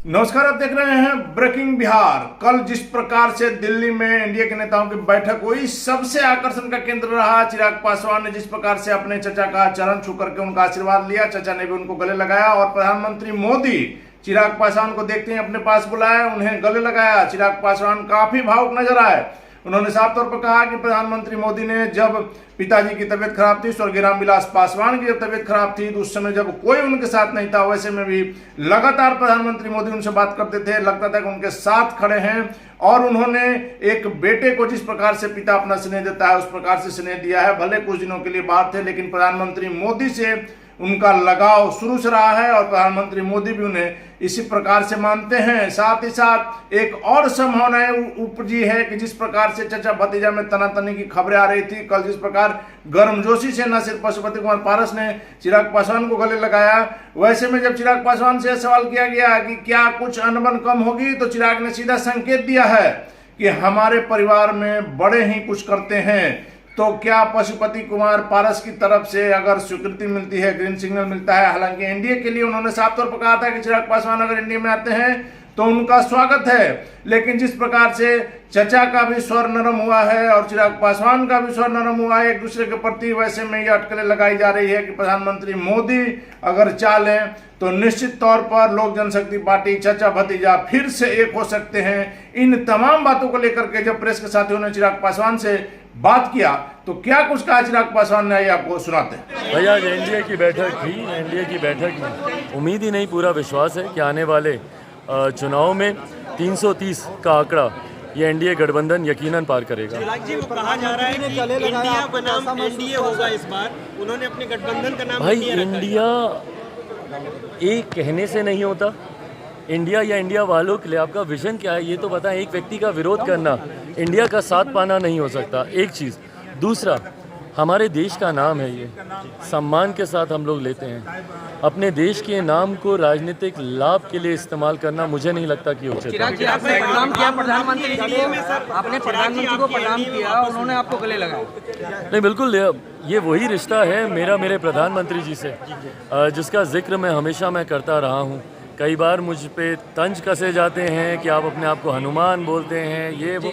नमस्कार, आप देख रहे हैं ब्रेकिंग बिहार। कल जिस प्रकार से दिल्ली में एनडीए के नेताओं की बैठक हुई, सबसे आकर्षण का केंद्र रहा चिराग पासवान ने जिस प्रकार से अपने चचा का चरण छू करके उनका आशीर्वाद लिया। चचा ने भी उनको गले लगाया और प्रधानमंत्री मोदी चिराग पासवान को देखते ही अपने पास बुलाया, उन्हें गले लगाया। चिराग पासवान काफी भावुक नजर आए। उन्होंने साफ तौर पर कहा कि प्रधानमंत्री मोदी ने जब पिताजी की तबीयत खराब थी, स्वर्गीय रामविलास पासवान की जब तबीयत खराब थी, तो उस समय जब कोई उनके साथ नहीं था, वैसे में भी लगातार प्रधानमंत्री मोदी उनसे बात करते थे, लगता था कि उनके साथ खड़े हैं। और उन्होंने एक बेटे को जिस प्रकार से पिता अपना स्नेह देता है, उस प्रकार से स्नेह दिया है। भले कुछ दिनों के लिए बाहर थे, लेकिन प्रधानमंत्री मोदी से उनका लगाव शुरू से रहा है और प्रधानमंत्री मोदी भी उन्हें इसी प्रकार से मानते हैं। साथ ही साथ एक और संभावना उपजी है कि जिस प्रकार से चचा भतीजा में तनातनी की खबरें आ रही थी, कल जिस प्रकार गर्मजोशी से न सिर्फ पशुपति कुमार पारस ने चिराग पासवान को गले लगाया, वैसे में जब चिराग पासवान से सवाल किया गया कि क्या कुछ अनबन कम होगी, तो चिराग ने सीधा संकेत दिया है कि हमारे परिवार में बड़े ही कुछ करते हैं। तो क्या पशुपति कुमार पारस की तरफ से अगर स्वीकृति मिलती है, ग्रीन सिग्नल मिलता है, हालांकि एनडीए के लिए उन्होंने साफ तौर पर कहा था कि चिराग पासवान अगर एनडीए में आते हैं तो उनका स्वागत है, लेकिन जिस प्रकार से चचा का भी स्वर नरम हुआ है और चिराग पासवान का भी स्वर नरम हुआ है एक दूसरे के प्रति, वैसे में यह अटकलें लगाई जा रही है कि प्रधानमंत्री मोदी अगर चाहें तो निश्चित तौर पर लोक जनशक्ति पार्टी चचा भतीजा फिर से एक हो सकते हैं। इन तमाम बातों को लेकर के जब प्रेस के साथियों ने चिराग पासवान से बात किया तो क्या कुछ कहा चिराग पासवान ने, आइए आपको सुनाते हैं। भैया, एनडीए की बैठक थी। एनडीए की बैठक में उम्मीद ही नहीं, पूरा विश्वास है कि आने वाले चुनाव में 330 का आंकड़ा ये एनडीए गठबंधन यकीनन पार करेगा। चिराग जी, वो कहा जा रहा है कि इंडिया बनाम एनडीए होगा इस बार। उन्होंने अपने गठबंधन का नाम भाई, इंडिया एक कहने से नहीं होता। इंडिया या इंडिया वालों के लिए आपका विजन क्या है ये तो बताएं। एक व्यक्ति का विरोध करना इंडिया का साथ पाना नहीं हो सकता, एक चीज़। दूसरा, हमारे देश का नाम है, ये सम्मान के साथ हम लोग लेते हैं। अपने देश के नाम को राजनीतिक लाभ के लिए इस्तेमाल करना मुझे नहीं लगता कि उचित है। चिराग जी, आपने प्रणाम किया प्रधानमंत्री जी को, आपने प्रधानमंत्री को प्रणाम किया, उन्होंने आपको गले लगाया। नहीं, बिल्कुल ये वही रिश्ता है मेरा मेरे प्रधानमंत्री जी से, जिसका जिक्र मैं करता रहा हूँ। कई बार मुझ पे तंज कसे जाते हैं कि आप अपने आप को हनुमान बोलते हैं, ये वो,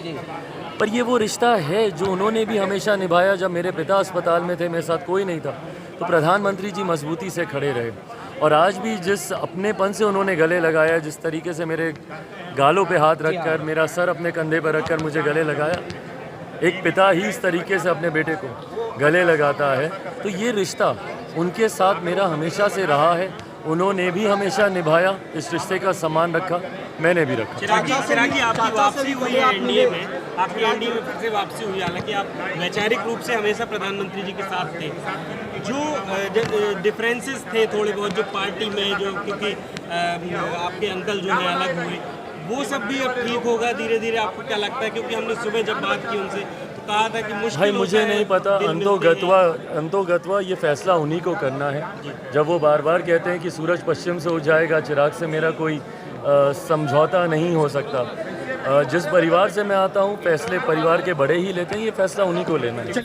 पर ये वो रिश्ता है जो उन्होंने भी हमेशा निभाया। जब मेरे पिता अस्पताल में थे, मेरे साथ कोई नहीं था, तो प्रधानमंत्री जी मजबूती से खड़े रहे। और आज भी जिस अपनेपन से उन्होंने गले लगाया, जिस तरीके से मेरे गालों पे हाथ रखकर, मेरा सर अपने कंधे पर रखकर मुझे गले लगाया, एक पिता ही इस तरीके से अपने बेटे को गले लगाता है, तो ये रिश्ता उनके साथ मेरा हमेशा से रहा है। उन्होंने भी हमेशा निभाया, इस रिश्ते का सम्मान रखा, मैंने भी रखा। चिराग जी, आपकी वापसी हुई है एनडीए में, आपकी एनडीए में फिर से वापसी हुई। हालांकि आप वैचारिक रूप से हमेशा प्रधानमंत्री जी के साथ थे। जो डिफरेंसेस थे थोड़े बहुत जो पार्टी में, जो क्योंकि आपके अंकल जो है अलग हुए, वो सब भी अब ठीक होगा धीरे धीरे, आपको क्या लगता है? क्योंकि हमने सुबह जब बात की उनसे तो कहा था कि मुश्किल भाई, मुझे नहीं पता। अंतोगत्वा ये फैसला उन्हीं को करना है। जब वो बार बार कहते हैं कि सूरज पश्चिम से उग जाएगा, चिराग से मेरा कोई समझौता नहीं हो सकता। जिस परिवार से मैं आता हूँ, फैसले परिवार के बड़े ही लेते हैं, ये फैसला उन्हीं को लेना है।